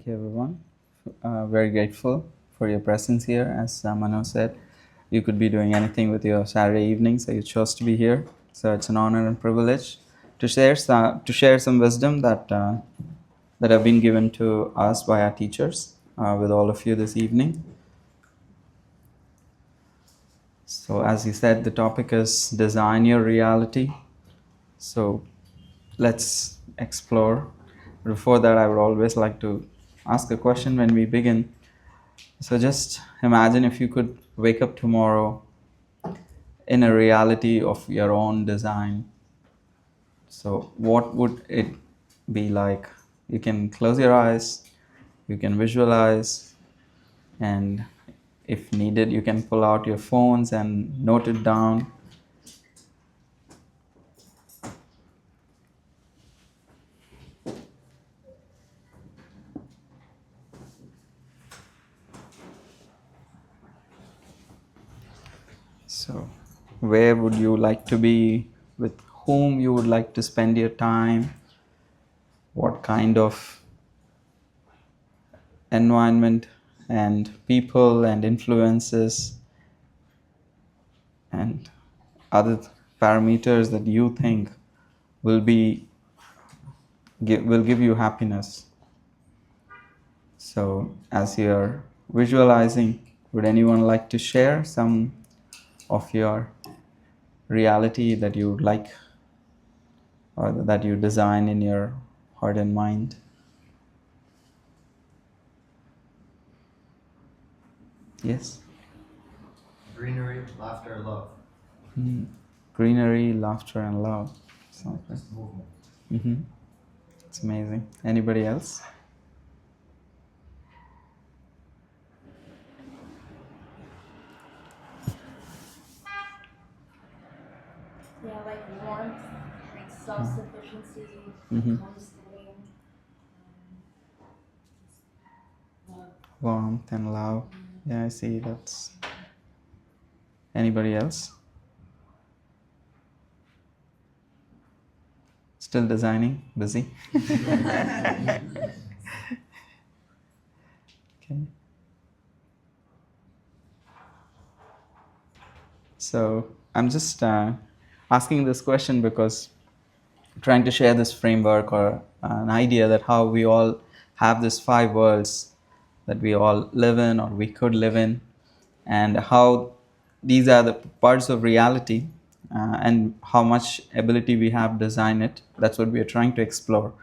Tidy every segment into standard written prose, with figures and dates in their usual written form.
you, everyone. Very grateful for your presence here. As Mano said, you could be doing anything with your Saturday evening, so you chose to be here. So it's an honor and privilege to share some wisdom that have been given to us by our teachers with all of you this evening. So, as he said, the topic is design your reality. So, let's explore. Before that, I would always like to ask a question when we begin. So, just imagine if you could wake up tomorrow in a reality of your own design. So, what would it be like? You can close your eyes, you can visualize, and if needed, you can pull out your phones and note it down. So, where would you like to be? With whom you would like to spend your time? What kind of environment and people and influences and other parameters that you think will give you happiness? So, as you're visualizing, would anyone like to share some of your reality that you would like or that you design in your heart and mind? Yes? Greenery, laughter, love. Greenery, laughter, and love. Sounds good. Just movement. Mm-hmm. It's amazing. Anybody else? Yeah, like warmth, like self-sufficiency, Mhm. homesteading, love. Warmth and love. Yeah, I see. That's. Anybody else? Still designing? Busy? Okay. So I'm just asking this question because I'm trying to share this framework or an idea that how we all have these 5 worlds that we all live in or we could live in, and how these are the parts of reality and how much ability we have to design it. That's what we are trying to explore.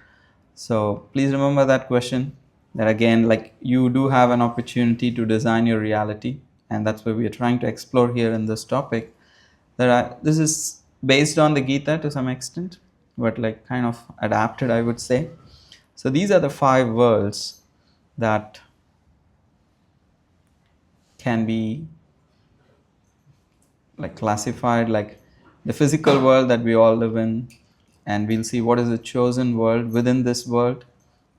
So please remember that question, that again, like, you do have an opportunity to design your reality, and that's what we are trying to explore here in this topic. This is based on the Gita to some extent, but like kind of adapted, I would say. So these are the 5 worlds that can be like classified, like the physical world that we all live in, and we'll see what is the chosen world within this world,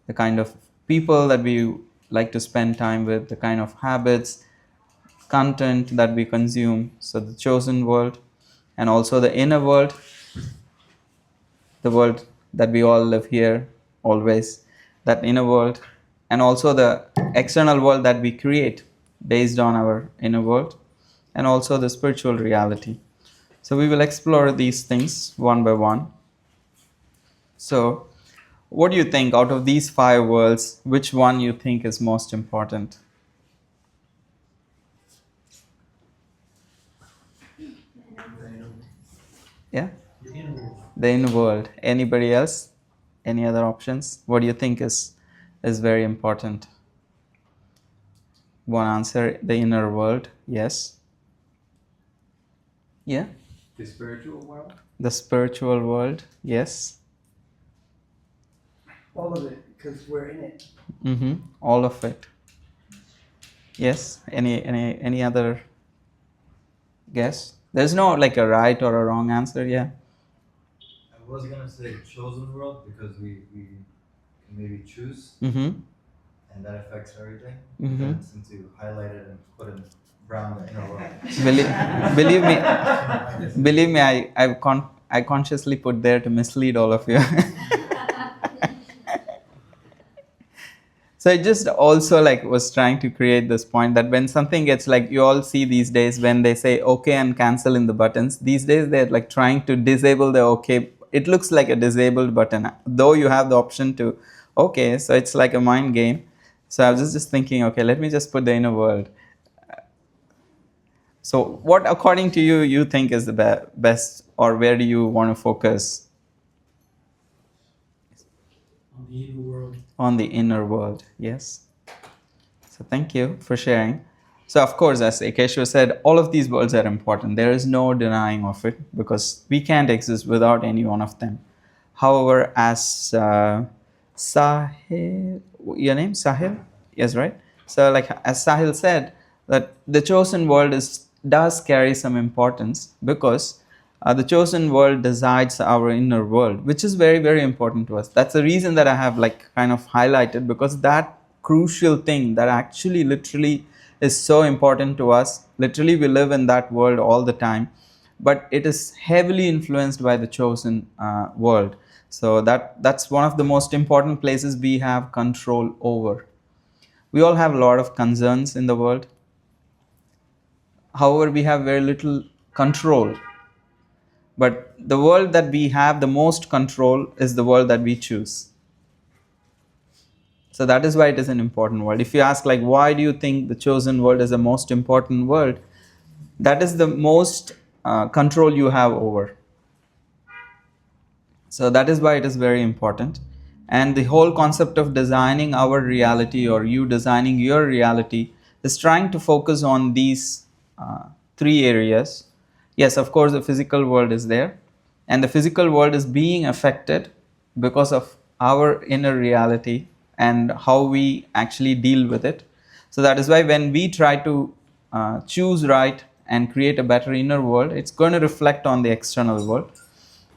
the kind of people that we like to spend time with, the kind of habits, content that we consume. So the chosen world, and also the inner world, the world that we all live here always, that inner world, and also the external world that we create based on our inner world, and also the spiritual reality. So we will explore these things one by one. So what do you think, out of these 5 worlds, which one you think is most important? Yeah? The inner world. Anybody else? Any other options? What do you think is very important? One answer, the inner world. Yes? Yeah? The spiritual world? The spiritual world. Yes? All of it, because we're in it. Mm-hmm. All of it. Yes? Any other guess? There's no like a right or a wrong answer. Yeah? I was gonna say chosen world because we can maybe choose Mm-hmm. and that affects everything. Mhm. And since you highlighted and put in brown the inner world. Believe me, I consciously put there to mislead all of you. So it just also like was trying to create this point that when something gets like, you all see these days when they say okay and cancel in the buttons, these days they're like trying to disable the okay. It looks like a disabled button, though you have the option to okay. So it's like a mind game. So I was just thinking, okay, let me just put the inner world. So what according to you you think is the best, or where do you want to focus? On the inner world. On the inner world, yes. So thank you for sharing. So of course, as Akeshwa said, all of these worlds are important. There is no denying of it because we can't exist without any one of them. However, as Sahil, your name Sahil, yes, right. So like as Sahil said, that the chosen world does carry some importance because the chosen world decides our inner world, which is very very important to us. That's the reason that I have like kind of highlighted, because that crucial thing that actually literally is so important to us. Literally, we live in that world all the time, but it is heavily influenced by the chosen world. So that's one of the most important places we have control over. We all have a lot of concerns in the world. However, we have very little control. But the world that we have the most control is the world that we choose. So that is why it is an important world. If you ask like, why do you think the chosen world is the most important world? That is the most control you have over. So that is why it is very important. And the whole concept of designing our reality, or you designing your reality, is trying to focus on these three areas. Yes, of course, the physical world is there, and the physical world is being affected because of our inner reality and how we actually deal with it. So that is why when we try to choose right and create a better inner world, it's going to reflect on the external world.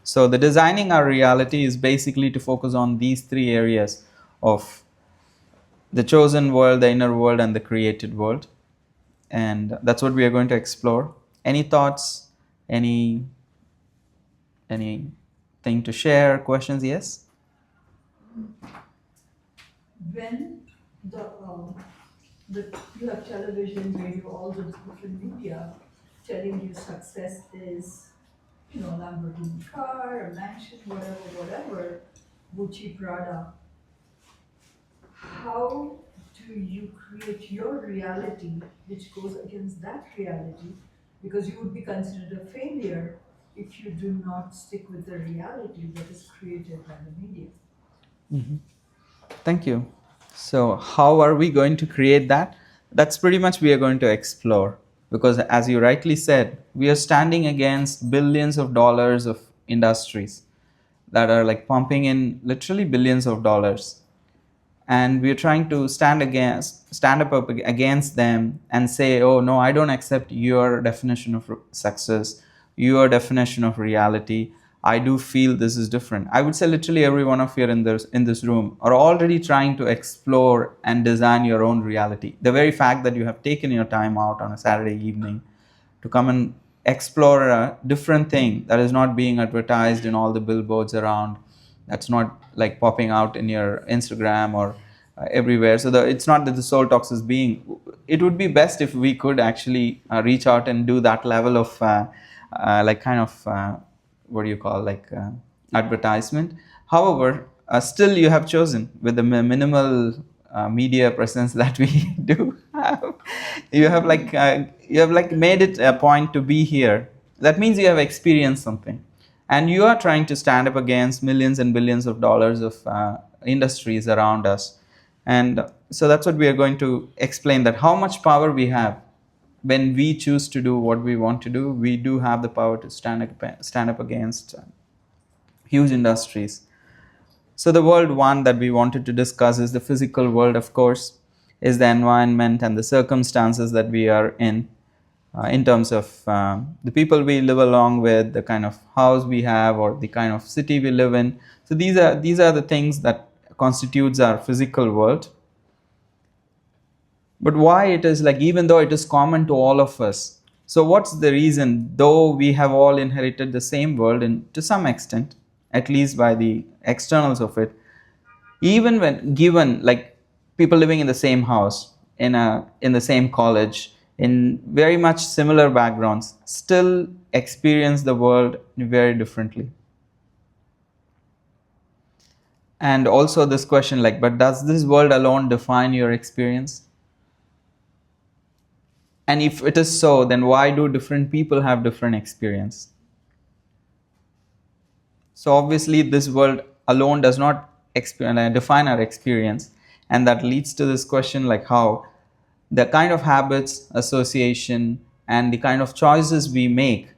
So the designing our reality is basically to focus on these three areas of the chosen world, the inner world, and the created world. And that's what we are going to explore. Any thoughts? Anything to share? Questions? Yes? When you have television, radio, all the different media telling you success is, Lamborghini car, a mansion, whatever, Gucci, Prada. How do you create your reality which goes against that reality? Because you would be considered a failure if you do not stick with the reality that is created by the media. Mm-hmm. Thank you. So how are we going to create that? That's pretty much we are going to explore, because as you rightly said, we are standing against billions of dollars of industries that are like pumping in literally billions of dollars, and we're trying to stand up against them and say, oh no, I don't accept your definition of success, your definition of reality. I do feel this is different. I would say literally every one of you in this room are already trying to explore and design your own reality. The very fact that you have taken your time out on a Saturday evening to come and explore a different thing that is not being advertised in all the billboards around, that's not like popping out in your Instagram or everywhere. So it's not that the soul talks is being, it would be best if we could actually reach out and do that level of like kind of what do you call, like advertisement. However, still you have chosen with the minimal media presence that we do have. You have like made it a point to be here. That means you have experienced something, and you are trying to stand up against millions and billions of dollars of industries around us. And so that's what we are going to explain, that how much power we have when we choose to do what we want to do. We do have the power to stand up against huge industries. So the world one that we wanted to discuss is the physical world, of course, is the environment and the circumstances that we are in terms of the people we live along with, the kind of house we have, or the kind of city we live in. So these are the things that constitutes our physical world. But why it is like, even though it is common to all of us, so what's the reason, though we have all inherited the same world, and to some extent, at least by the externals of it, even when given like people living in the same house, in the same college, in very much similar backgrounds, still experience the world very differently. And also this question, like, but does this world alone define your experience? And if it is so, then why do different people have different experience? So obviously this world alone does not define our experience, and that leads to this question, like how the kind of habits, association, and the kind of choices we make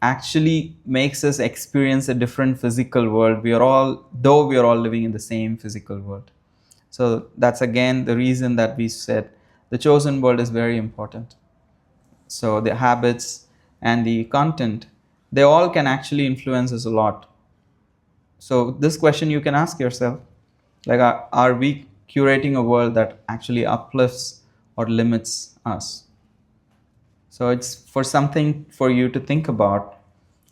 actually makes us experience a different physical world. Though we are all living in the same physical world. So that's again the reason that we said the chosen world is very important. So the habits and the content, they all can actually influence us a lot. So this question you can ask yourself, like, are we curating a world that actually uplifts or limits us? So it's for something for you to think about,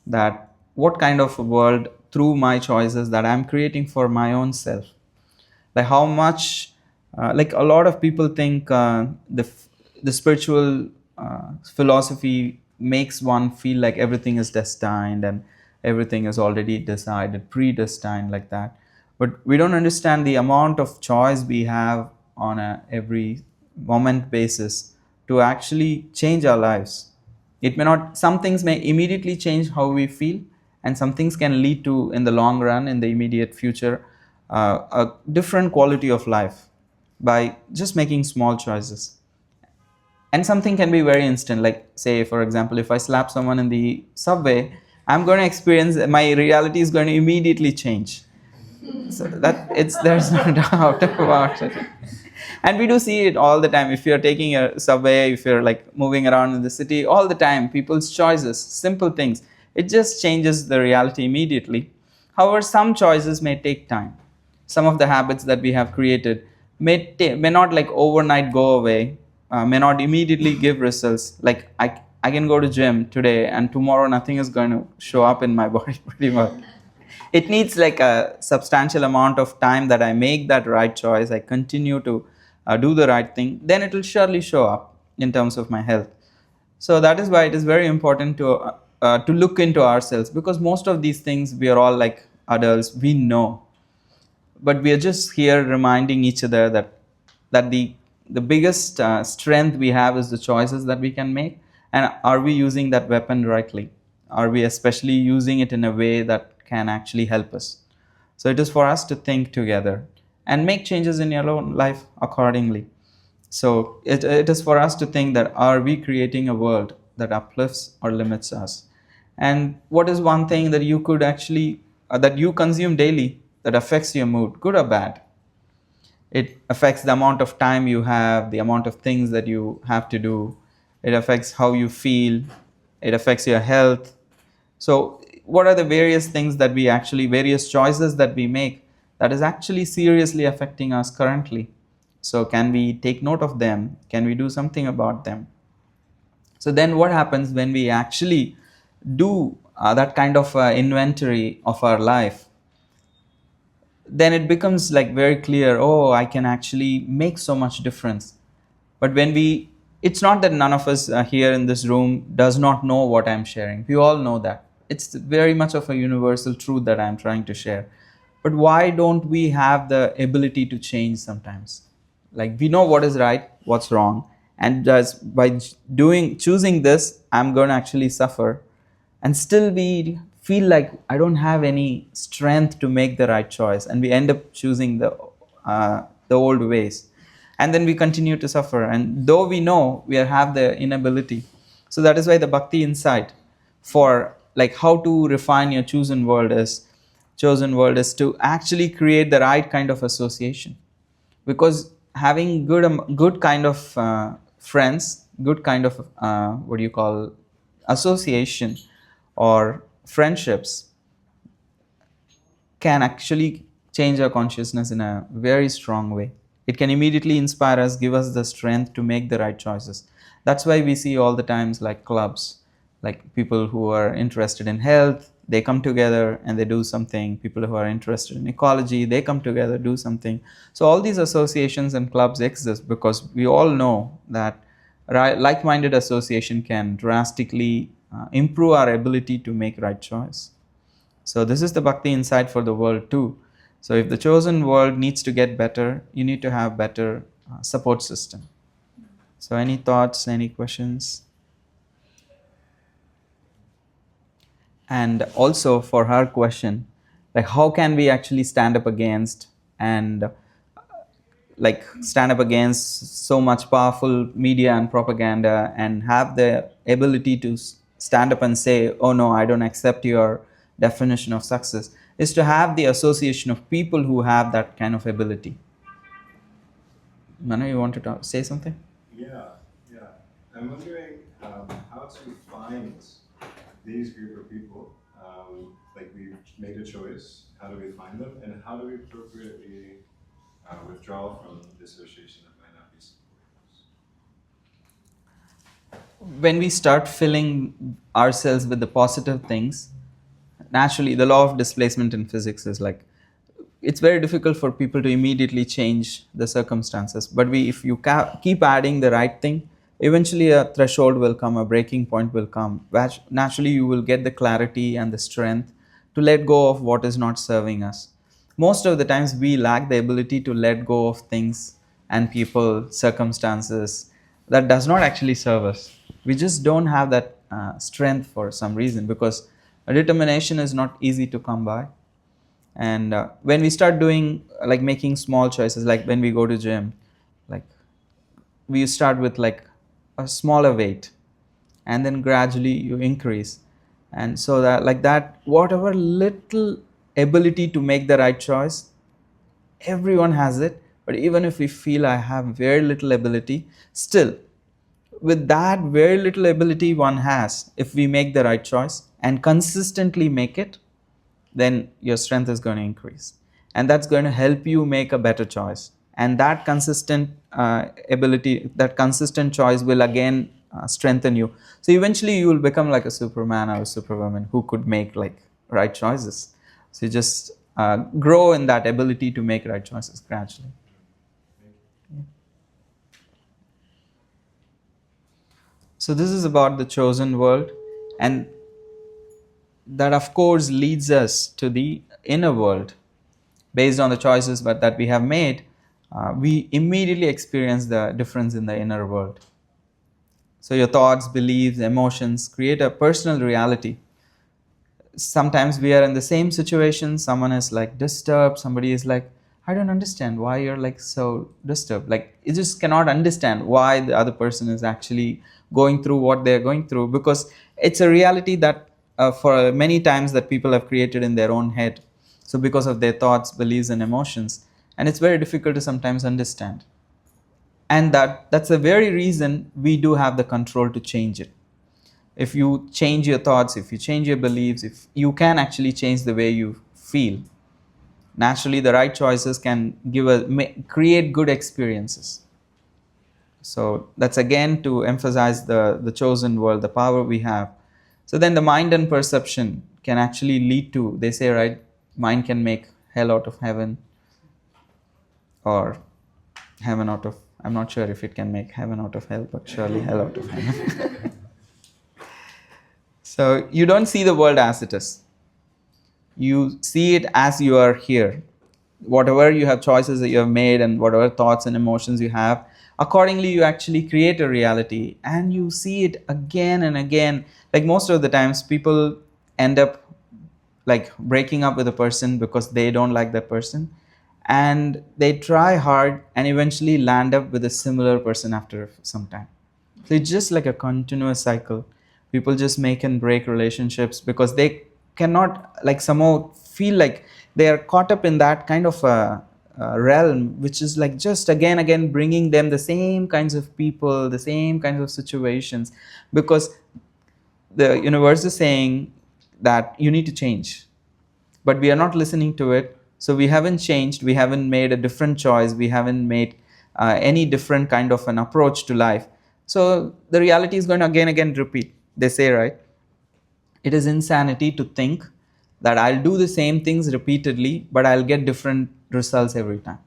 that what kind of a world through my choices that I'm creating for my own self. Like how much, like a lot of people think the spiritual philosophy makes one feel like everything is destined and everything is already decided, predestined, like that. But we don't understand the amount of choice we have on a every moment basis to actually change our lives. It may not, some things may immediately change how we feel, and some things can lead to, in the long run, in the immediate future, a different quality of life by just making small choices. And something can be very instant, like, say, for example, if I slap someone in the subway, I'm going to experience, my reality is going to immediately change. So that it's, there's no doubt about it. And we do see it all the time. If you're taking a subway, if you're like moving around in the city, all the time, people's choices, simple things, it just changes the reality immediately. However, some choices may take time. Some of the habits that we have created may not like overnight go away, may not immediately give results. Like I can go to gym today and tomorrow nothing is going to show up in my body pretty much. It needs like a substantial amount of time that I make that right choice, I continue to do the right thing, then it will surely show up in terms of my health. So that is why it is very important to look into ourselves, because most of these things we are all like adults, we know, but we are just here reminding each other that the biggest strength we have is the choices that we can make, and are we using that weapon rightly? Are we especially using it in a way that can actually help us? So it is for us to think together and make changes in your own life accordingly. So it is for us to think that are we creating a world that uplifts or limits us? And what is one thing that you could actually, that you consume daily that affects your mood, good or bad? It affects the amount of time you have, the amount of things that you have to do. It affects how you feel. It affects your health. So what are the various things that we actually, various choices that we make that is actually seriously affecting us currently? So can we take note of them? Can we do something about them? So then what happens when we actually do that kind of inventory of our life? Then it becomes like very clear, oh, I can actually make so much difference. But when we, it's not that none of us here in this room does not know what I'm sharing. We all know that. It's very much of a universal truth that I'm trying to share. But why don't we have the ability to change sometimes? Like we know what is right, what's wrong, and just by choosing this, I'm going to actually suffer, and still we feel like I don't have any strength to make the right choice, and we end up choosing the old ways, and then we continue to suffer. And though we know we have the inability, so that is why the bhakti insight for like how to refine your chosen world is to actually create the right kind of association. Because having good kind of friends, good kind of what do you call, association or friendships can actually change our consciousness in a very strong way. It can immediately inspire us, give us the strength to make the right choices. That's why we see all the times like clubs, Like people who are interested in health, they come together and they do something. People who are interested in ecology, they come together, do something. So all these associations and clubs exist because we all know that like-minded association can drastically improve our ability to make right choice. So this is the Bhakti insight for the world too. So if the chosen world needs to get better, you need to have better support system. So any thoughts, any questions? And also for her question, like how can we actually stand up against and like stand up against so much powerful media and propaganda and have the ability to stand up and say, oh no, I don't accept your definition of success, is to have the association of people who have that kind of ability. Manu, you want to say something? Yeah, yeah. I'm wondering how to find these group of people. Like we've made a choice. How do we find them, and how do we appropriately withdraw from the association that might not be supportive? When we start filling ourselves with the positive things, naturally the law of displacement in physics is like it's very difficult for people to immediately change the circumstances, but if you keep adding the right thing, eventually a threshold will come, a breaking point will come, which naturally you will get the clarity and the strength to let go of what is not serving us. Most of the times we lack the ability to let go of things and people, circumstances that does not actually serve us. We just don't have that strength for some reason, because a determination is not easy to come by. And when we start doing like making small choices, like when we go to gym, like we start with like a smaller weight and then gradually you increase, and so that like that whatever little ability to make the right choice, everyone has it. But even if we feel I have very little ability, still with that very little ability one has, if we make the right choice and consistently make it, then your strength is going to increase, and that's going to help you make a better choice. And that consistent ability, that consistent choice will again strengthen you. So eventually you will become like a superman or a superwoman who could make like right choices. So you just grow in that ability to make right choices gradually. Yeah. So this is about the chosen world, and that of course leads us to the inner world. Based on the choices that we have made, we immediately experience the difference in the inner world. So your thoughts, beliefs, emotions create a personal reality. Sometimes we are in the same situation, someone is like disturbed, somebody is like, I don't understand why you're like so disturbed. Like you just cannot understand why the other person is actually going through what they're going through, because it's a reality that for many times that people have created in their own head. So because of their thoughts, beliefs and emotions, and it's very difficult to sometimes understand. And that's the very reason we do have the control to change it. If you change your thoughts, if you change your beliefs, if you can actually change the way you feel, naturally the right choices can create good experiences. So that's again to emphasize the chosen world, the power we have. So then the mind and perception can actually lead to, they say, right, mind can make hell out of heaven, or heaven out of, I'm not sure if it can make heaven out of hell, but surely hell out of heaven. So you don't see the world as it is. You see it as you are here. Whatever you have choices that you have made and whatever thoughts and emotions you have, accordingly you actually create a reality, and you see it again and again. Like most of the times people end up like breaking up with a person because they don't like that person, and they try hard and eventually land up with a similar person after some time. So it's just like a continuous cycle. People just make and break relationships because they cannot like somehow feel like they are caught up in that kind of a realm, which is like just again bringing them the same kinds of people, the same kinds of situations, because the universe is saying that you need to change, but we are not listening to it. So we haven't changed, we haven't made a different choice, we haven't made any different kind of an approach to life. So the reality is going to again repeat, they say, right? It is insanity to think that I'll do the same things repeatedly, but I'll get different results every time.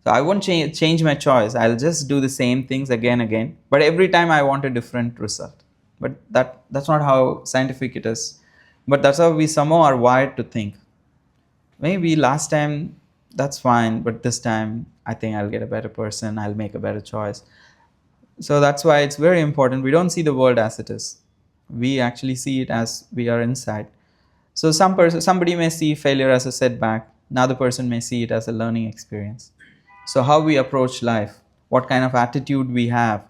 So I won't change my choice. I'll just do the same things again, but every time I want a different result. But that's not how scientific it is. But that's how we somehow are wired to think. Maybe last time that's fine, but this time I think I'll get a better person. I'll make a better choice. So that's why it's very important. We don't see the world as it is. We actually see it as we are inside. So somebody may see failure as a setback. Another person may see it as a learning experience. So how we approach life, what kind of attitude we have,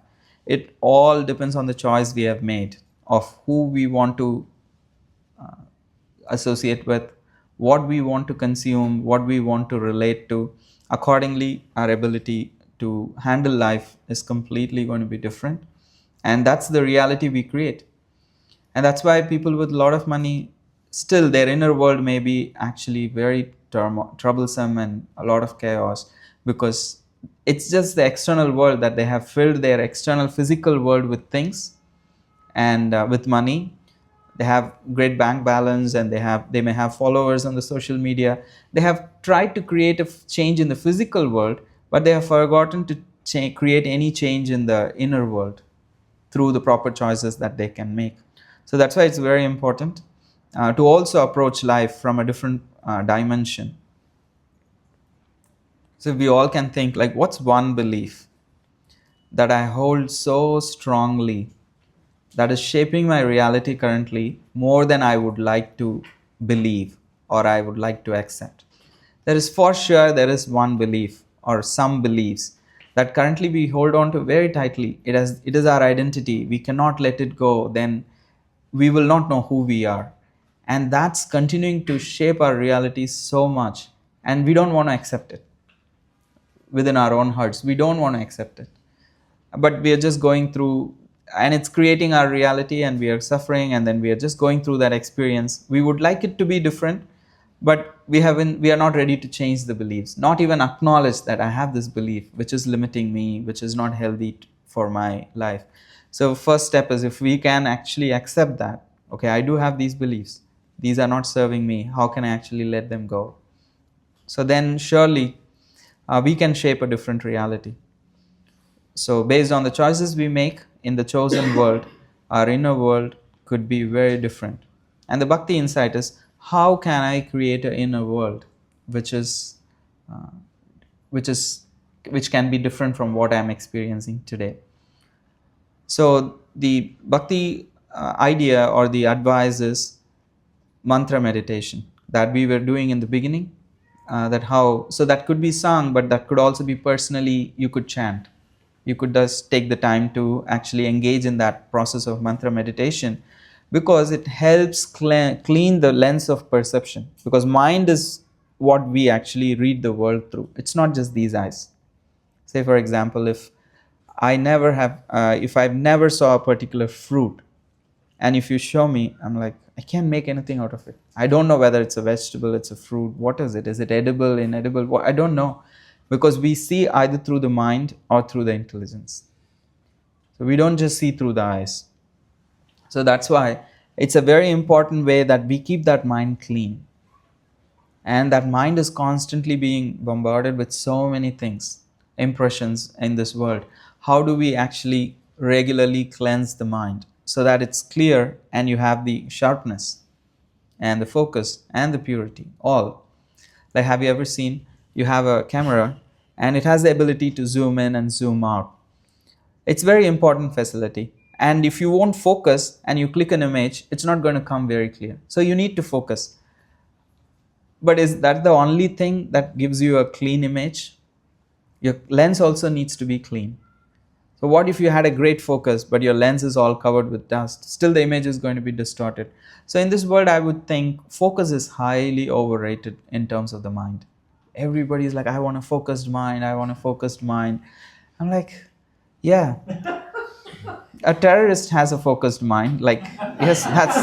it all depends on the choice we have made of who we want to associate with, what we want to consume, what we want to relate to. Accordingly, our ability to handle life is completely going to be different. And that's the reality we create. And that's why people with a lot of money, still their inner world may be actually very troublesome and a lot of chaos, because it's just the external world that they have filled their external physical world with things and with money. They have great bank balance, and they may have followers on the social media. They have tried to create a change in the physical world, but they have forgotten to create any change in the inner world through the proper choices that they can make. So that's why it's very important to also approach life from a different dimension. So we all can think like, what's one belief that I hold so strongly that is shaping my reality currently more than I would like to believe or I would like to accept? There is for sure, there is one belief or some beliefs that currently we hold on to very tightly. It is our identity. We cannot let it go. Then we will not know who we are. And that's continuing to shape our reality so much. And we don't want to accept it within our own hearts. We don't want to accept it. But we are just going through, and it's creating our reality, and we are suffering, and then we are just going through that experience. We would like it to be different, but we are not ready to change the beliefs, not even acknowledge that I have this belief which is limiting me, which is not healthy for my life. So first step is, if we can actually accept that, okay, I do have these beliefs, these are not serving me, how can I actually let them go? So then surely we can shape a different reality. So based on the choices we make in the chosen world, our inner world could be very different. And the Bhakti insight is, how can I create an inner world which uh, which can be different from what I'm experiencing today? So the Bhakti idea or the advice is mantra meditation that we were doing in the beginning. So that could be sung, but that could also be personally, you could chant. You could just take the time to actually engage in that process of mantra meditation, because it helps clean the lens of perception, because mind is what we actually read the world through. It's not just these eyes. Say for example, if I've never saw a particular fruit, and if you show me, I'm like, I can't make anything out of it. I don't know whether it's a vegetable, it's a fruit, what is it? Is it edible, inedible? I don't know, because we see either through the mind or through the intelligence. So we don't just see through the eyes. So that's why it's a very important way that we keep that mind clean. And that mind is constantly being bombarded with so many things, impressions in this world. How do we actually regularly cleanse the mind so that it's clear and you have the sharpness and the focus and the purity, all? Like, have you ever seen, you have a camera and it has the ability to zoom in and zoom out. It's very important facility. And if you won't focus and you click an image, it's not going to come very clear. So you need to focus. But is that the only thing that gives you a clean image? Your lens also needs to be clean. So what if you had a great focus, but your lens is all covered with dust? Still the image is going to be distorted. So in this world, I would think focus is highly overrated in terms of the mind. Everybody's like, I want a focused mind, I want a focused mind. I'm like, yeah. A terrorist has a focused mind. Like, yes, that's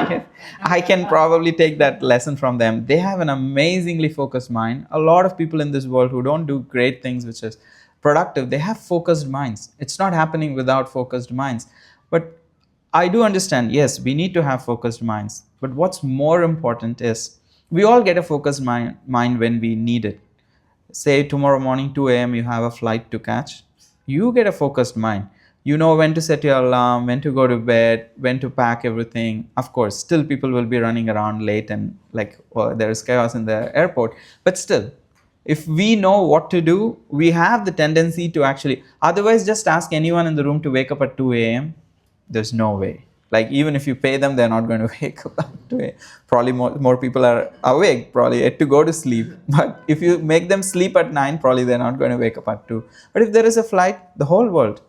okay. I can probably take that lesson from them. They have an amazingly focused mind. A lot of people in this world who don't do great things, which is productive, they have focused minds. It's not happening without focused minds. But I do understand, yes, we need to have focused minds. But what's more important is we all get a focused mind when we need it. Say tomorrow morning 2 a.m. you have a flight to catch, you get a focused mind. You know when to set your alarm, when to go to bed, when to pack everything. Of course, still people will be running around late and like there is chaos in the airport. But still, if we know what to do, we have the tendency to actually. Otherwise, just ask anyone in the room to wake up at 2 a.m. There's no way. Like even if you pay them, they're not going to wake up to it. Probably more people are awake, probably yet to go to sleep. But if you make them sleep at 9, probably they're not going to wake up at 2. But if there is a flight, the whole world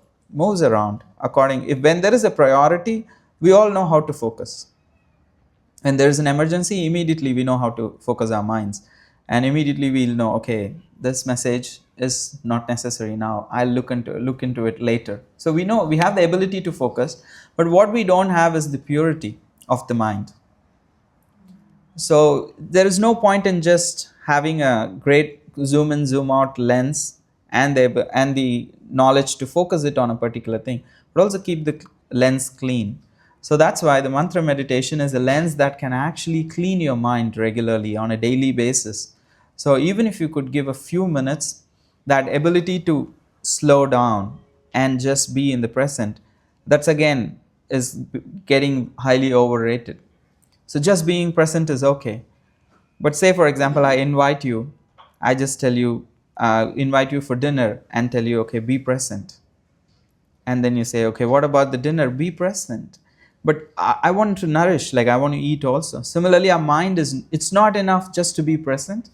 moves around according. If when there is a priority, we all know how to focus. When there is an emergency, immediately we know how to focus our minds, and immediately we'll know, okay, this message is not necessary now, I'll look into it later. So we know we have the ability to focus, but what we don't have is the purity of the mind. So there is no point in just having a great zoom in zoom out lens and the knowledge to focus it on a particular thing, but also keep the lens clean. So that's why the mantra meditation is a lens that can actually clean your mind regularly on a daily basis. So even if you could give a few minutes, that ability to slow down and just be in the present, that's again is getting highly overrated. So just being present is okay. But say for example, I invite you, I just tell you, invite you for dinner and tell you, okay, be present. And then you say, okay, what about the dinner? Be present. But I want to nourish, like I want to eat also. Similarly, our mind it's not enough just to be present,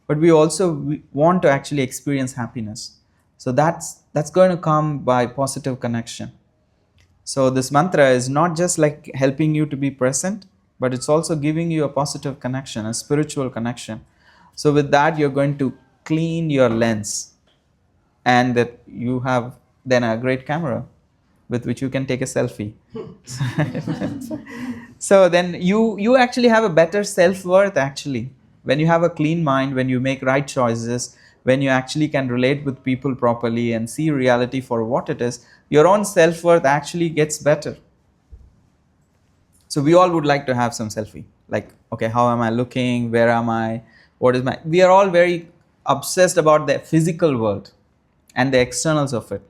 but we want to actually experience happiness. So that's going to come by positive connection. So this mantra is not just like helping you to be present, but it's also giving you a positive connection, a spiritual connection. So with that, you're going to clean your lens, and that you have then a great camera with which you can take a selfie. So then you actually have a better self-worth actually. When you have a clean mind, when you make right choices, when you actually can relate with people properly and see reality for what it is, your own self-worth actually gets better. So we all would like to have some selfie. Like, okay, how am I looking? Where am I? What is my... We are all very obsessed about the physical world and the externals of it.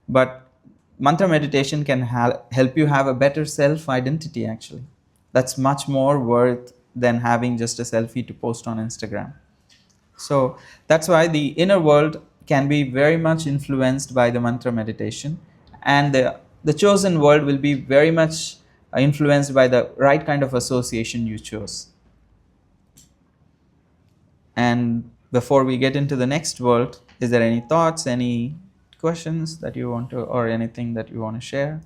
But mantra meditation can help you have a better self-identity actually. That's much more worth than having just a selfie to post on Instagram. So that's why the inner world can be very much influenced by the mantra meditation, and the chosen world will be very much influenced by the right kind of association you chose. And before we get into the next world, is there any thoughts, any questions that you want to, or anything that you want to share?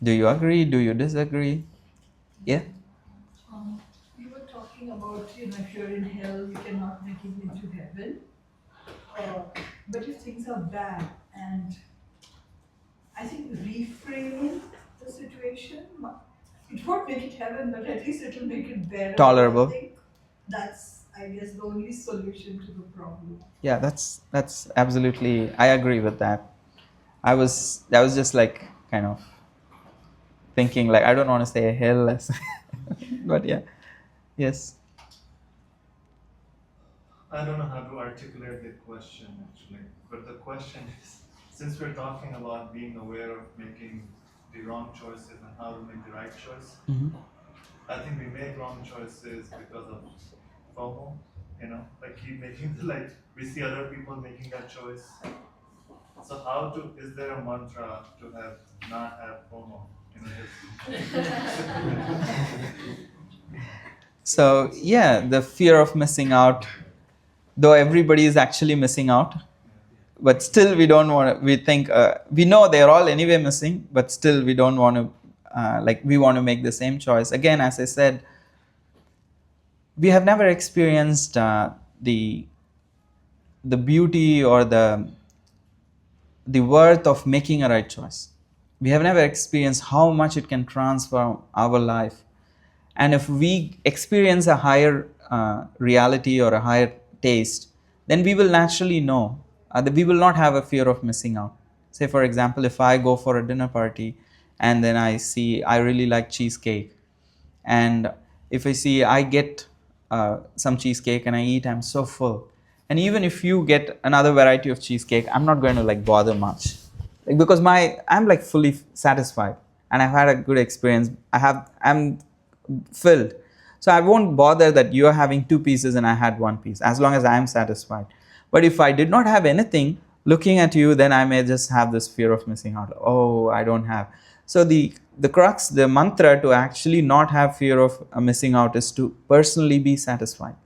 Do you agree? Do you disagree? Yeah? You were talking about, if you're in hell, you cannot make it into heaven. But if things are bad, and I think reframing the situation, it won't make it heaven, but at least it will make it better. Tolerable. I think that's, I guess, the only solution to the problem. Yeah, that's absolutely, I agree with that. I was just like kind of thinking like, I don't want to say hell, but yeah, yes. I don't know how to articulate the question actually, but the question is, since we're talking about being aware of making the wrong choices and how to make the right choice, I think we make wrong choices because of FOMO, like keep making, like we see other people making that choice. So is there a mantra to not have FOMO? So yeah, the fear of missing out, though everybody is actually missing out, but still we don't want to, we think, we know they're all anyway missing, but still we don't want to, we want to make the same choice. Again, as I said, we have never experienced the beauty or the worth of making a right choice. We have never experienced how much it can transform our life. And if we experience a higher reality or a higher taste, then we will naturally know that we will not have a fear of missing out. Say for example, if I go for a dinner party and then I see I really like cheesecake, and if I see I get some cheesecake and I eat, I'm so full. And even if you get another variety of cheesecake, I'm not going to like bother much, like, because I'm like fully satisfied and I've had a good experience. I'm filled, so I won't bother that you're having two pieces and I had one piece, as long as I'm satisfied. But if I did not have anything, looking at you, then I may just have this fear of missing out. Oh, I don't have. So the crux, the mantra to actually not have fear of missing out is to personally be satisfied.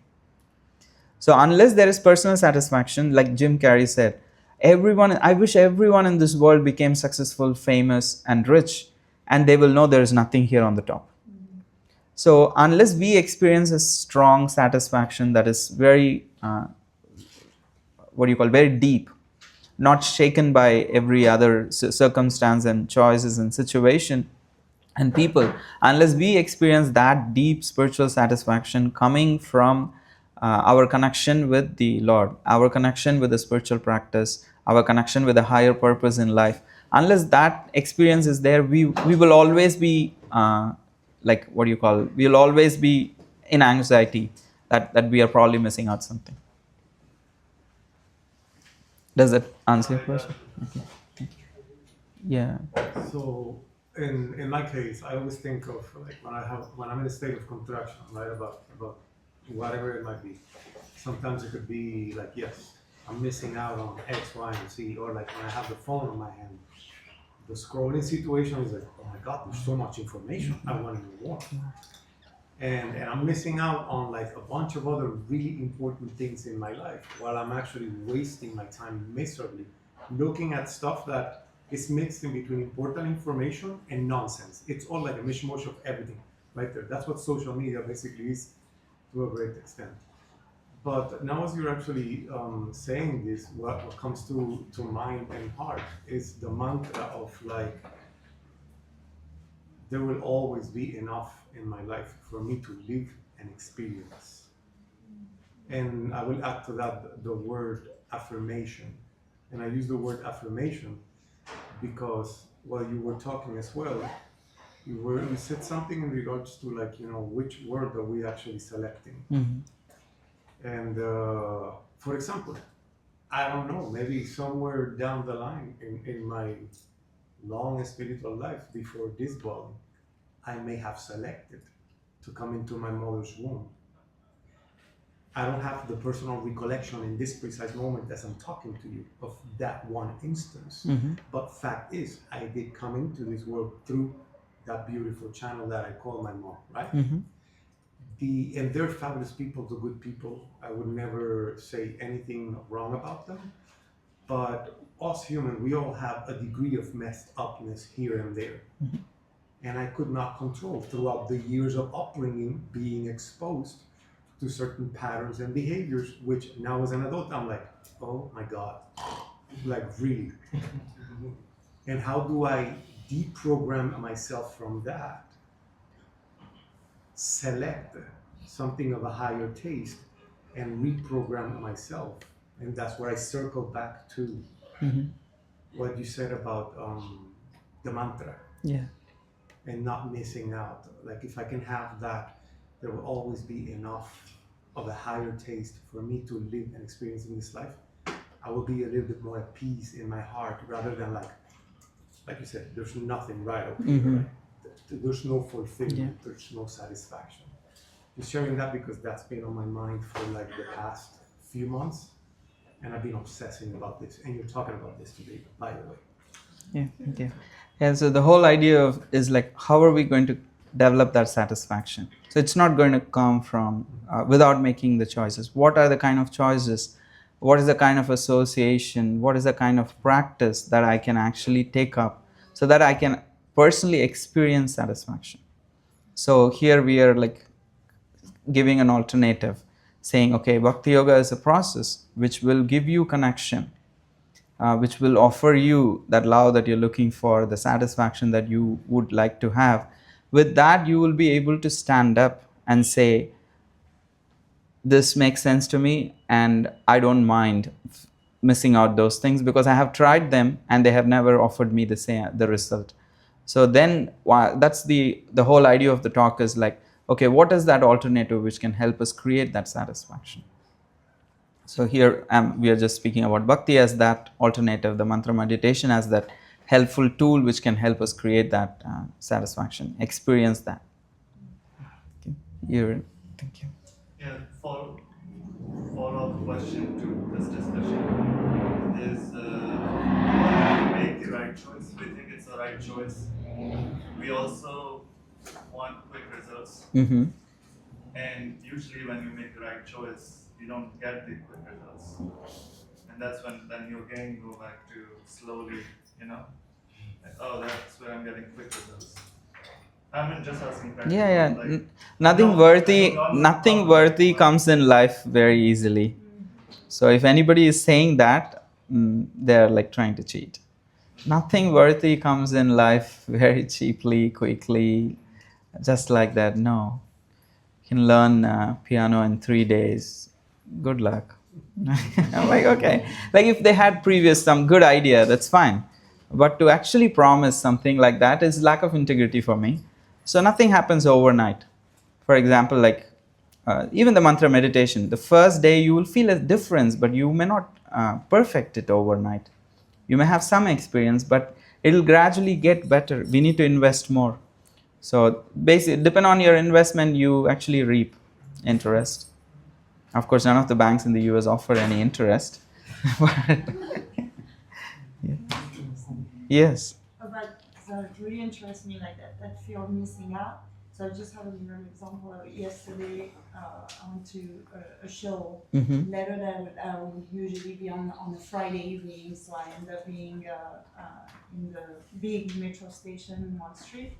So unless there is personal satisfaction, like Jim Carrey said, I wish everyone in this world became successful, famous, and rich, and they will know there is nothing here on the top. So unless we experience a strong satisfaction that is very, very deep, not shaken by every other circumstance and choices and situation and people, unless we experience that deep spiritual satisfaction coming from our connection with the Lord, our connection with the spiritual practice, our connection with a higher purpose in life, unless that experience is there, we will always be we'll always be in anxiety that we are probably missing out something. Does that answer your question? Okay. Yeah. So in my case, I always think of like when I'm in a state of contraction, right? About whatever it might be. Sometimes it could be like, yes, I'm missing out on X, Y, and Z, or like when I have the phone in my hand, the scrolling situation is like, oh my God, there's so much information. I want to know more. And I'm missing out on like a bunch of other really important things in my life while I'm actually wasting my time miserably looking at stuff that is mixed in between important information and nonsense. It's all like a mishmash of everything right there. That's what social media basically is to a great extent. But now as you're actually saying this, what comes to mind and heart is the mantra of like, there will always be enough in my life for me to live and experience. And I will add to that the word affirmation. And I use the word affirmation because while you were talking as well, you said something in regards to like, which word are we actually selecting? Mm-hmm. And for example, I don't know, maybe somewhere down the line in my long spiritual life before this body, I may have selected to come into my mother's womb. I don't have the personal recollection in this precise moment as I'm talking to you of that one instance. Mm-hmm. But fact is, I did come into this world through that beautiful channel that I call my mom, right? Mm-hmm. And they're fabulous people, the good people. I would never say anything wrong about them. But us humans, we all have a degree of messed upness here and there. Mm-hmm. And I could not control throughout the years of upbringing, being exposed to certain patterns and behaviors, which now as an adult, I'm like, oh my God, like really? And how do I deprogram myself from that? Select something of a higher taste and reprogram myself. And that's where I circle back to what you said about the mantra. Yeah. And not missing out. Like if I can have that, there will always be enough of a higher taste for me to live and experience in this life. I will be a little bit more at peace in my heart rather than like you said, there's nothing right over here. Right? There's no fulfillment, there's no satisfaction. Just sharing that because that's been on my mind for like the past few months. And I've been obsessing about this. And you're talking about this today, by the way. Yeah, thank you. Yeah, so the whole idea is like, how are we going to develop that satisfaction? So it's not going to come from without making the choices. What are the kind of choices? What is the kind of association? What is the kind of practice that I can actually take up so that I can personally experience satisfaction? So here we are like giving an alternative, saying, okay, Bhakti Yoga is a process which will give you connection, which will offer you that love that you're looking for, the satisfaction that you would like to have. With that, you will be able to stand up and say, this makes sense to me and I don't mind missing out those things because I have tried them and they have never offered me the result. So then that's the whole idea of the talk is like, okay, what is that alternative which can help us create that satisfaction? So here we are just speaking about Bhakti as that alternative, the mantra meditation as that helpful tool which can help us create that satisfaction, experience that. Okay. Here, thank you. Yeah, follow-up question to this discussion is when we make the right choice, we think it's the right choice. We also want quick results. Mm-hmm. And usually when you make the right choice, you don't get the quick results. And that's when then you again go back to slowly, like, oh, that's where I'm getting quick results. I'm just asking practical. Yeah. Like, Nothing worthy comes in life very easily. So if anybody is saying that, they're like trying to cheat. Nothing worthy comes in life very cheaply, quickly, just like that. No. You can learn piano in 3 days. Good luck. I'm like, okay. Like if they had some good idea, that's fine. But to actually promise something like that is lack of integrity for me. So nothing happens overnight. For example, like even the mantra meditation, the first day you will feel a difference, but you may not perfect it overnight. You may have some experience, but it will gradually get better. We need to invest more. So basically, depend on your investment, you actually reap interest. Of course, none of the banks in the US offer any interest. Yeah. Yes. But so it really interests me, like that fear of missing out. So I just have a little example. Yesterday, I went to a show. Mm-hmm. Later that I would usually be on a Friday evening, so I end up being in the big metro station in Wall Street.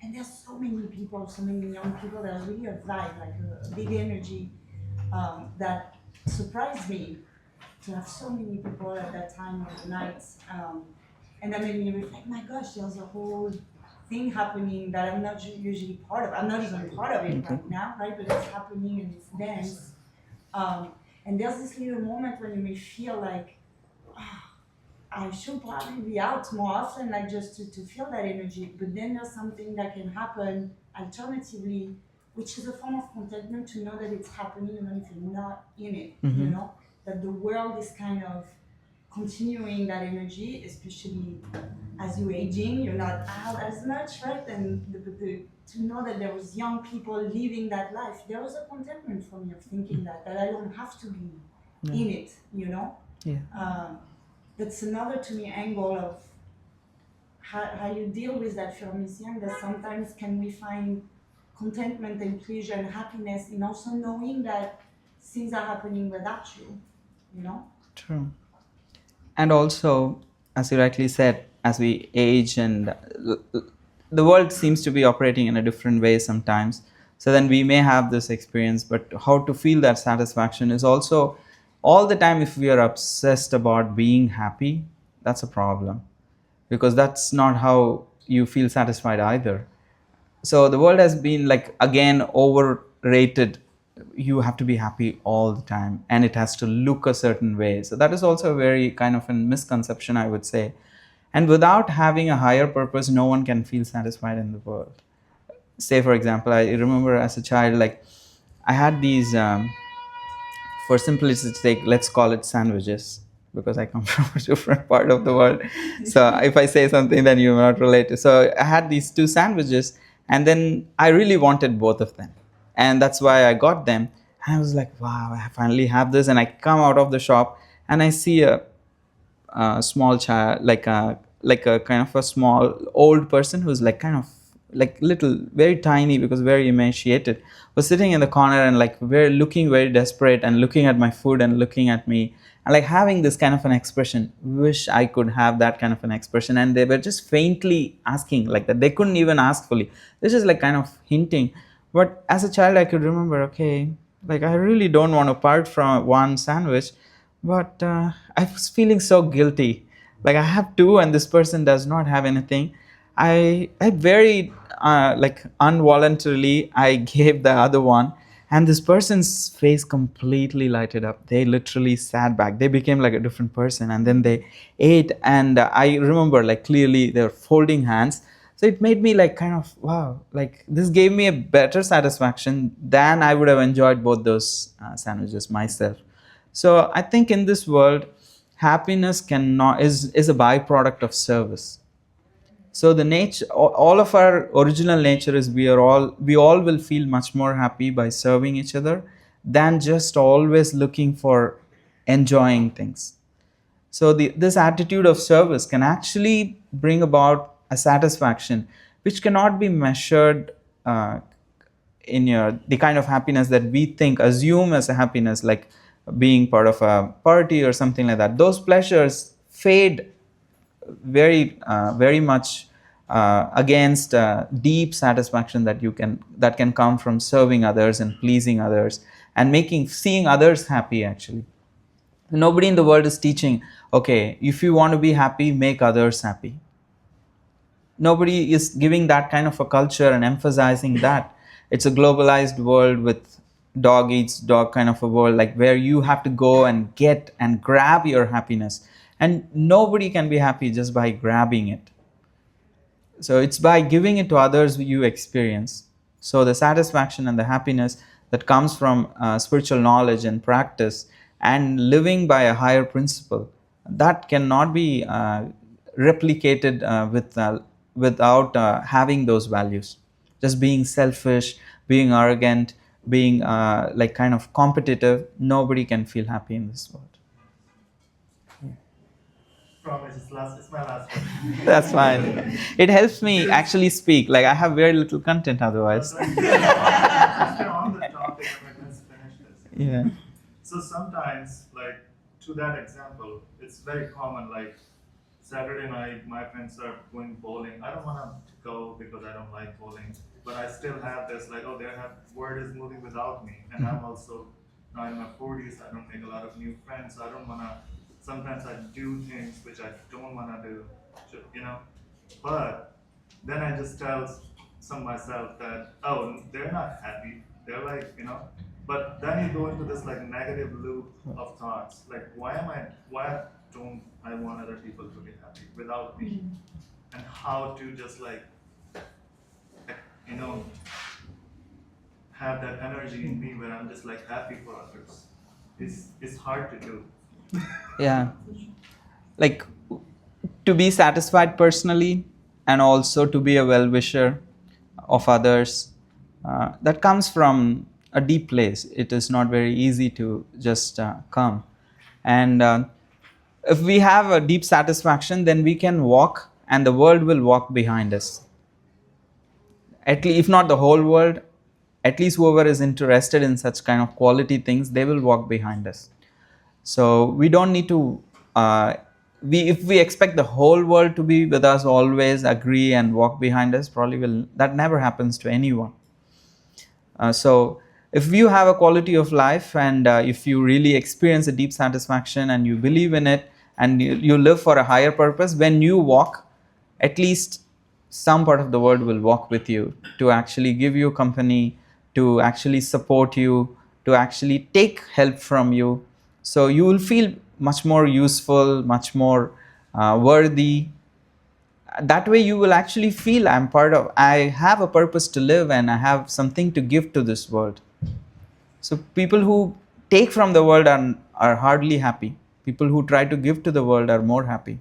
And there's so many people, so many young people. There's really a vibe, like a big energy that surprised me to have so many people at that time of the night. And that made me reflect, my gosh, there's a whole thing happening that I'm not usually part of. I'm not even part of it right now, right? But it's happening and it's dense. And there's this little moment when you may feel like, I should probably be out more often, like just to feel that energy. But then there's something that can happen alternatively, which is a form of contentment to know that it's happening even if you're not in it, Mm-hmm. That the world is kind of continuing that energy, especially as you're aging, you're not out as much, right? And to know that there was young people living that life, there was a contentment for me of thinking that I don't have to be in it, Yeah. That's another to me angle of how you deal with that fear of missing, that sometimes can we find contentment and pleasure and happiness in also knowing that things are happening without you, True. And also, as you rightly said, as we age and the world seems to be operating in a different way sometimes. So then we may have this experience, but how to feel that satisfaction is also all the time. If we are obsessed about being happy, that's a problem, because that's not how you feel satisfied either. So the world has been like again overrated. You have to be happy all the time and it has to look a certain way. So that is also a very kind of a misconception, I would say. And without having a higher purpose, no one can feel satisfied in the world. Say for example, I remember as a child, like I had these for simplicity's sake, let's call it sandwiches, because I come from a different part of the world. So if I say something, then you will not relate to. So I had these 2 sandwiches, and then I really wanted both of them, and that's why I got them. And I was like, wow, I finally have this. And I come out of the shop, and I see a small child, like a kind of a small old person who's like kind of like little, very tiny, because very emaciated, was sitting in the corner and like looking very desperate and looking at my food and looking at me and like having this kind of an expression. Wish I could have that kind of an expression. And they were just faintly asking like that. They couldn't even ask fully. They're just like kind of hinting. But as a child, I could remember, okay, like I really don't want to part from one sandwich, but I was feeling so guilty. Like I have 2 and this person does not have anything. I very like involuntarily I gave the other one, And this person's face completely lighted up. They literally sat back. They became like a different person, and then they ate. And I remember like clearly they were folding hands. So it made me like kind of wow, like this gave me a better satisfaction than I would have enjoyed both those sandwiches myself. So I think in this world, happiness cannot is a byproduct of service. So the nature, all of our original nature is we all will feel much more happy by serving each other than just always looking for enjoying things. So this attitude of service can actually bring about a satisfaction which cannot be measured uh, in the kind of happiness that we think assume as a happiness, like being part of a party or something like that. Those pleasures fade very much against deep satisfaction that can come from serving others and pleasing others and seeing others happy. Actually, nobody in the world is teaching, okay, if you want to be happy, make others happy. Nobody is giving that kind of a culture and emphasizing that. It's a globalized world with dog eats dog kind of a world, like where you have to go and get and grab your happiness, and nobody can be happy just by grabbing it. So it's by giving it to others you experience. So the satisfaction and the happiness that comes from spiritual knowledge and practice and living by a higher principle, that cannot be replicated without having those values. Just being selfish, being arrogant, being like kind of competitive, nobody can feel happy in this world. Promise, it's my last question. That's fine. It helps me actually speak. Like I have very little content otherwise. Since we're on the topic, let's finish this. Yeah. So sometimes, like to that example, it's very common. Like Saturday night, my friends are going bowling. I don't want to go because I don't like bowling, but I still have this like, oh, word is moving without me, and I'm also now in my 40s. I don't make a lot of new friends. So I don't want to. Sometimes I do things which I don't want to do, But then I just tell myself that, oh, they're not happy. They're like, But then you go into this like negative loop of thoughts. Like, why don't I want other people to be happy without me? And how to just like, have that energy in me where I'm just like happy for others. It's hard to do. Yeah. Like to be satisfied personally and also to be a well-wisher of others, that comes from a deep place. It is not very easy to just come. And if we have a deep satisfaction, then we can walk and the world will walk behind us. At least, if not the whole world, at least whoever is interested in such kind of quality things, they will walk behind us. So we don't need to if we expect the whole world to be with us always, agree and walk behind us, that never happens to anyone. So if you have a quality of life and if you really experience a deep satisfaction and you believe in it and you live for a higher purpose, when you walk, at least some part of the world will walk with you to actually give you company, to actually support you, to actually take help from you. So you will feel much more useful, much more worthy. That way you will actually feel I have a purpose to live and I have something to give to this world. So people who take from the world are hardly happy. People who try to give to the world are more happy.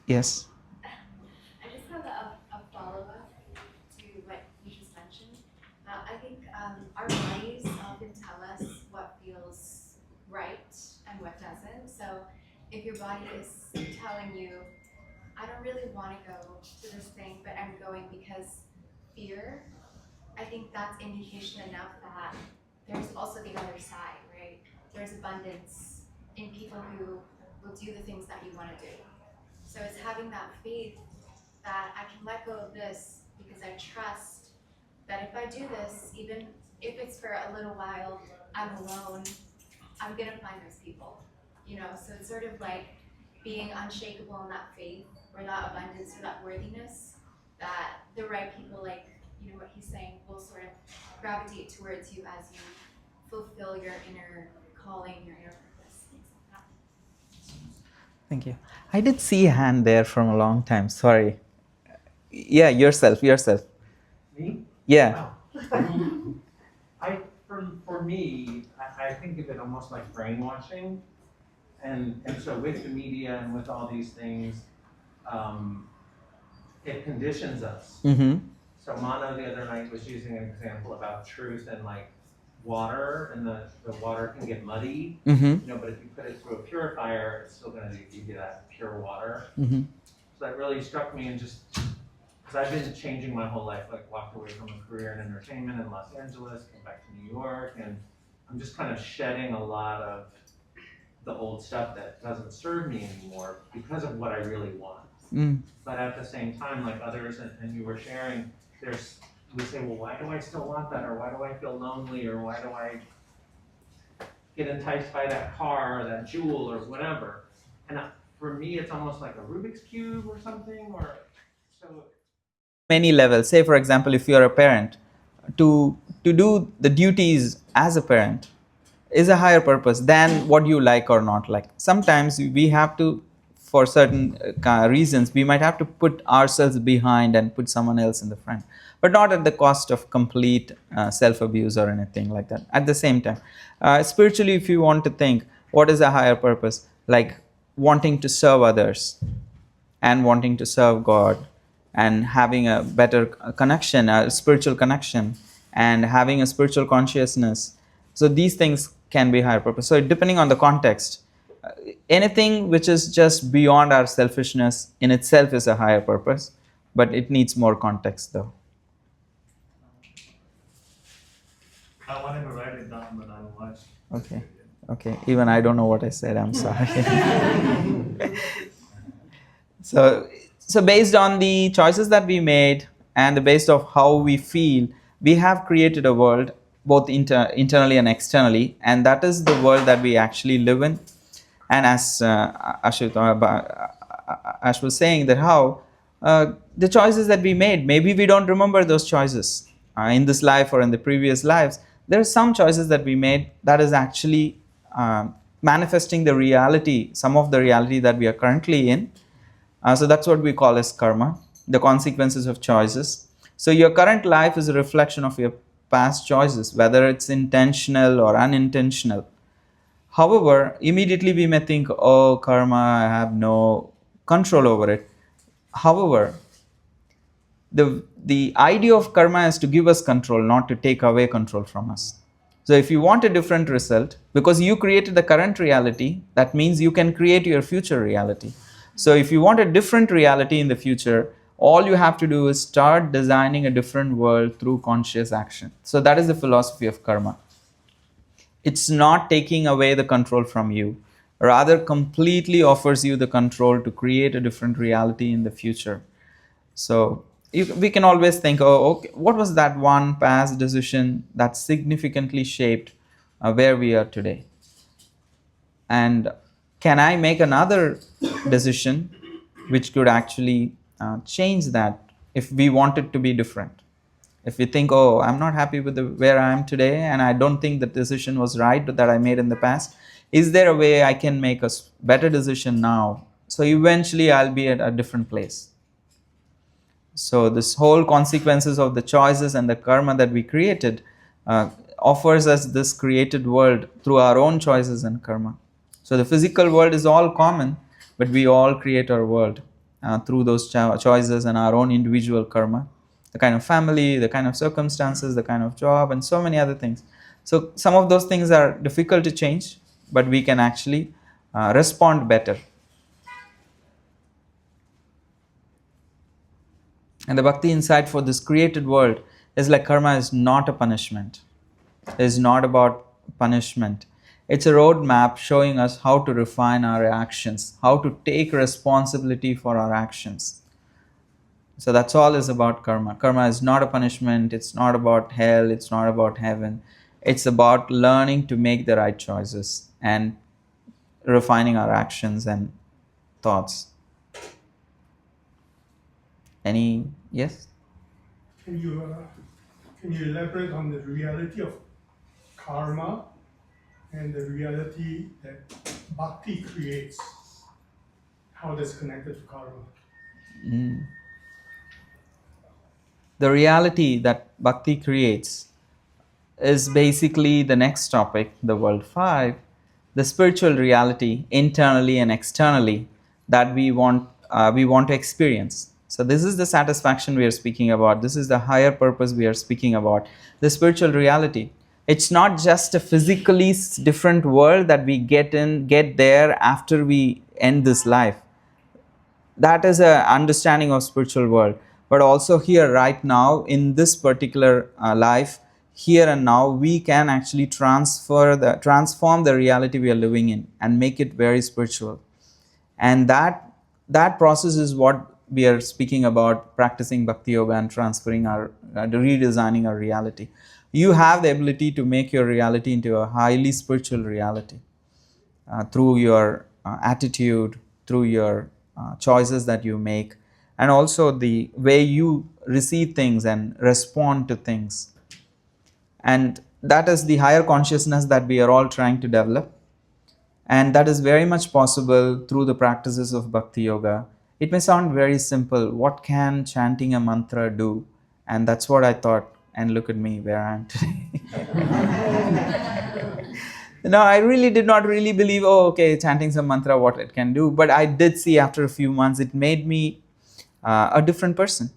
Yes. I just have a follow-up to what you just mentioned. I think our bodies often tell us what feels right and what doesn't. So if your body is telling you, I don't really want to go to this thing, but I'm going because fear, I think that's indication enough that there's also the other side, right? There's abundance in people who will do the things that you want to do. So it's having that faith that I can let go of this because I trust that if I do this, even if it's for a little while, I'm alone, I'm gonna find those people, So it's sort of like being unshakable in that faith or that abundance or that worthiness that the right people, like, you know, what he's saying, will sort of gravitate towards you as you fulfill your inner calling, your inner purpose, things like that. Thank you. I did see a hand there from a long time. Sorry. Yeah, yourself. Me? Yeah. Wow. For me, I think of it almost like brainwashing, and so with the media and with all these things, it conditions us. Mm-hmm. So Mano the other night was using an example about truth and like water, and the water can get muddy, Mm-hmm. but if you put it through a purifier, it's still gonna give you that pure water. Mm-hmm. So that really struck me, and just because I've been changing my whole life, like walked away from a career in entertainment in Los Angeles, came back to New York, and I'm just kind of shedding a lot of the old stuff that doesn't serve me anymore because of what I really want. Mm. But at the same time, like others, and you were sharing, we say, well, why do I still want that? Or why do I feel lonely? Or why do I get enticed by that car or that jewel or whatever? And for me, it's almost like a Rubik's Cube or something, or so. Many levels. Say, for example, if you're a parent, to do the duties as a parent is a higher purpose than what you like or not like. Sometimes we have to, for certain reasons, we might have to put ourselves behind and put someone else in the front, but not at the cost of complete self-abuse or anything like that. At the same time, spiritually, if you want to think, what is a higher purpose? Like wanting to serve others and wanting to serve God and having a better connection, a spiritual connection, and having a spiritual consciousness. So these things can be higher purpose. So depending on the context, anything which is just beyond our selfishness in itself is a higher purpose, but it needs more context though. I wanted to write it down, but I'll watch. Okay. Okay. Even I don't know what I said. I'm sorry. So based on the choices that we made and the based of how we feel, we have created a world both internally and externally, and that is the world that we actually live in. And as Ash was saying, that how the choices that we made, maybe we don't remember those choices in this life or in the previous lives. There are some choices that we made that is actually manifesting the reality, some of the reality that we are currently in. So that's what we call as karma, the consequences of choices. So your current life is a reflection of your past choices, whether it's intentional or unintentional. However, immediately we may think, oh, karma, I have no control over it. However, the idea of karma is to give us control, not to take away control from us. So if you want a different result, because you created the current reality, that means you can create your future reality. So if you want a different reality in the future, all you have to do is start designing a different world through conscious action. So that is the philosophy of karma. It's not taking away the control from you, rather completely offers you the control to create a different reality in the future. So we can always think, oh, okay, what was that one past decision that significantly shaped where we are today? And can I make another decision which could actually change that if we want it to be different? If we think, oh, I'm not happy with where I am today and I don't think the decision was right that I made in the past, is there a way I can make a better decision now? So eventually I'll be at a different place. So this whole consequences of the choices and the karma that we created offers us this created world through our own choices and karma. So the physical world is all common, but we all create our world through those choices and our own individual karma. The kind of family, the kind of circumstances, the kind of job, and so many other things. So some of those things are difficult to change, but we can actually respond better. And the Bhakti insight for this created world is like karma is not a punishment. It is not about punishment. It's a roadmap showing us how to refine our actions, how to take responsibility for our actions. So that's all is about karma. Karma is not a punishment. It's not about hell. It's not about heaven. It's about learning to make the right choices and refining our actions and thoughts. Any? Yes? Can you elaborate on the reality of karma and the reality that bhakti creates? How that's connected to karma? Mm. The reality that bhakti creates is basically the next topic, the world 5, the spiritual reality internally and externally that we want to experience. So this is the satisfaction we are speaking about. This is the higher purpose we are speaking about, the spiritual reality. It's not just a physically different world that we get there after we end this life. That is a understanding of spiritual world, but also here right now in this particular life, here and now, we can actually transform the reality we are living in and make it very spiritual. And that process is what we are speaking about, practicing bhakti yoga and transferring our redesigning our reality. You have the ability to make your reality into a highly spiritual reality through your attitude, through your choices that you make, and also the way you receive things and respond to things. And that is the higher consciousness that we are all trying to develop. And that is very much possible through the practices of bhakti yoga. It may sound very simple. What can chanting a mantra do? And that's what I thought. And look at me where I am today. No, I really did not really believe, oh, okay, chanting some mantra, what it can do. But I did see after a few months, it made me a different person.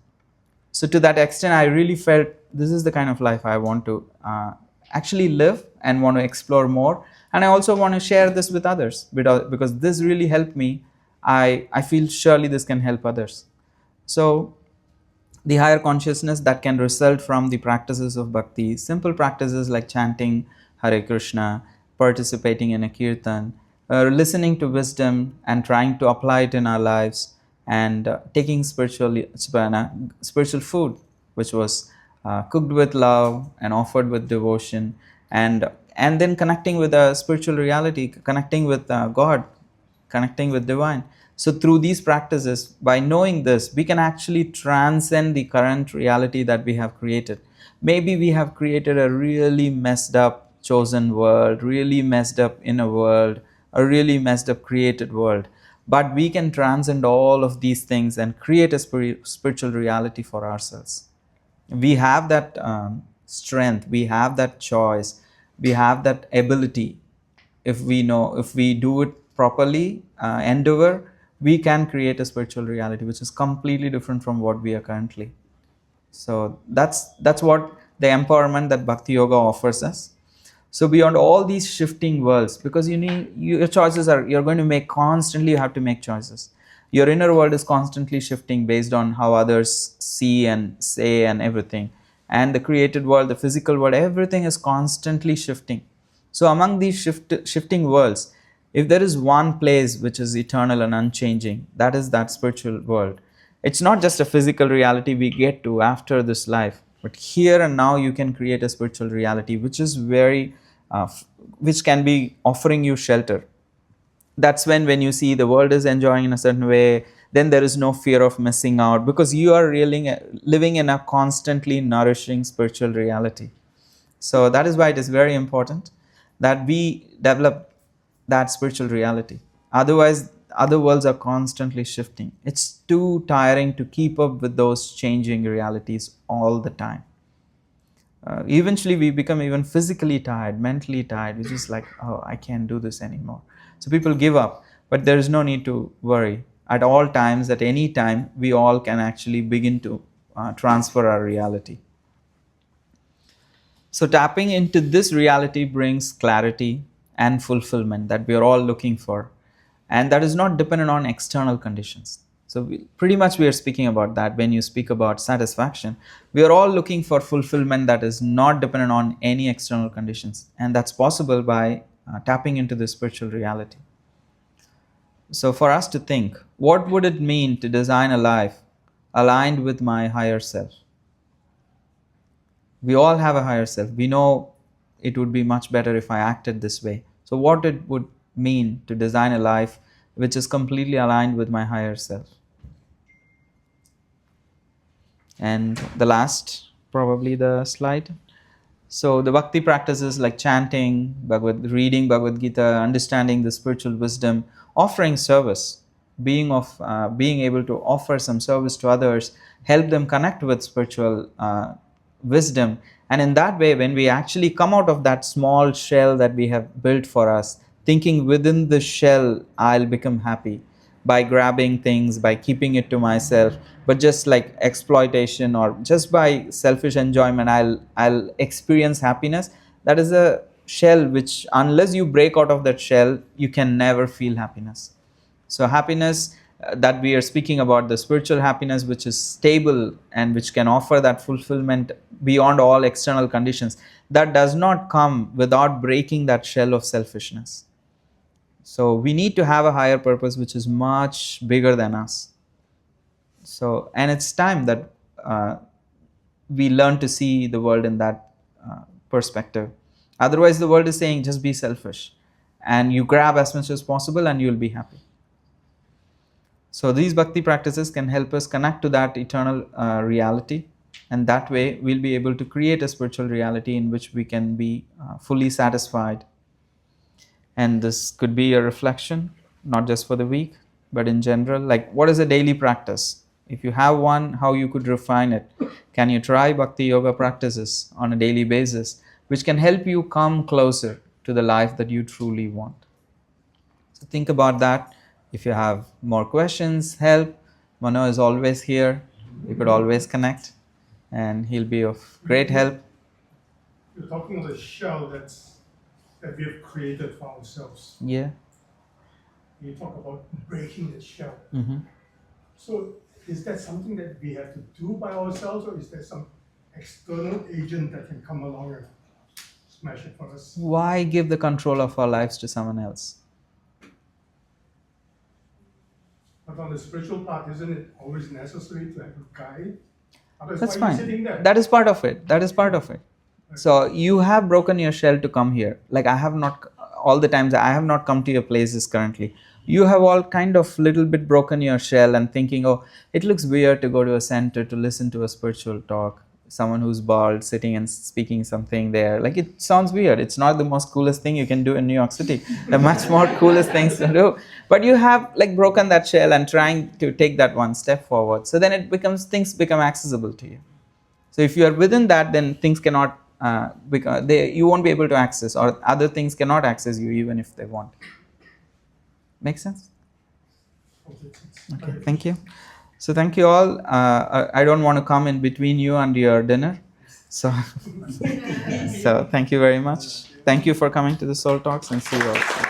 So to that extent, I really felt this is the kind of life I want to actually live and want to explore more. And I also want to share this with others because this really helped me. I feel surely this can help others. So the higher consciousness that can result from the practices of bhakti, simple practices like chanting Hare Krishna, participating in a kirtan, listening to wisdom and trying to apply it in our lives, and taking spiritual food, which was cooked with love and offered with devotion, and then connecting with a spiritual reality, connecting with God, connecting with divine. So through these practices, by knowing this, we can actually transcend the current reality that we have created. Maybe we have created a really messed up chosen world, really messed up inner world, a really messed up created world. But we can transcend all of these things and create a spiritual reality for ourselves. We have that strength, we have that choice, we have that ability. If we do it properly, endeavor, we can create a spiritual reality which is completely different from what we are currently. So that's what the empowerment that bhakti yoga offers us. So beyond all these shifting worlds, because your choices are, you're going to make constantly, you have to make choices. Your inner world is constantly shifting based on how others see and say and everything. And the created world, the physical world, everything is constantly shifting. So among these shifting worlds, if there is one place which is eternal and unchanging, that is that spiritual world. It's not just a physical reality we get to after this life, but here and now you can create a spiritual reality which is very which can be offering you shelter. That's when you see the world is enjoying in a certain way, then there is no fear of missing out because you are really living in a constantly nourishing spiritual reality. So that is why it is very important that we develop that spiritual reality. Otherwise, other worlds are constantly shifting. It's too tiring to keep up with those changing realities all the time. Eventually, we become even physically tired, mentally tired. We're just like, oh, I can't do this anymore. So people give up, but there is no need to worry. At all times, at any time, we all can actually begin to transfer our reality. So tapping into this reality brings clarity and fulfillment that we are all looking for. And that is not dependent on external conditions. So pretty much we are speaking about that when you speak about satisfaction. We are all looking for fulfillment that is not dependent on any external conditions. And that's possible by tapping into the spiritual reality. So for us to think, what would it mean to design a life aligned with my higher self? We all have a higher self. We know it would be much better if I acted this way. So what it would mean to design a life which is completely aligned with my higher self? And the last, probably the slide. So the bhakti practices like chanting, reading Bhagavad Gita, understanding the spiritual wisdom, offering service, being able to offer some service to others, help them connect with spiritual wisdom. And in that way, when we actually come out of that small shell that we have built for us, thinking within the shell, I'll become happy by grabbing things, by keeping it to myself, but just like exploitation or just by selfish enjoyment, I'll experience happiness. That is a shell which, unless you break out of that shell, you can never feel happiness. So happiness that we are speaking about, the spiritual happiness which is stable and which can offer that fulfillment beyond all external conditions, that does not come without breaking that shell of selfishness. So we need to have a higher purpose which is much bigger than us. So, and it's time that we learn to see the world in that perspective. Otherwise, the world is saying just be selfish, and you grab as much as possible and you'll be happy. So these bhakti practices can help us connect to that eternal reality, and that way we'll be able to create a spiritual reality in which we can be fully satisfied. And this could be a reflection, not just for the week, but in general, like what is a daily practice? If you have one, how you could refine it? Can you try bhakti yoga practices on a daily basis, which can help you come closer to the life that you truly want? So think about that. If you have more questions, help, Mano is always here. You could always connect, and he'll be of great help. You're talking of the shell that we have created for ourselves. Yeah. You talk about breaking the shell. Mm-hmm. So is that something that we have to do by ourselves, or is there some external agent that can come along and smash it for us? Why give the control of our lives to someone else? But on the spiritual part, isn't it always necessary to have a guide? Otherwise, That's why are you sitting fine. there? That is part of it. That is part of it. So you have broken your shell to come here. Like I have not, all the times I have not come to your places currently. You have all kind of little bit broken your shell and thinking, oh, it looks weird to go to a center to listen to a spiritual talk. Someone who's bald sitting and speaking something there. Like it sounds weird. It's not the most coolest thing you can do in New York City. There are much more coolest things to do. But you have like broken that shell and trying to take that one step forward. So then things become accessible to you. So if you are within that, then things cannot, you won't be able to access, or other things cannot access you even if they want. Make sense? Okay, thank you. So thank you all. I don't want to come in between you and your dinner. So thank you very much. Thank you for coming to the Soul Talks, and see you all.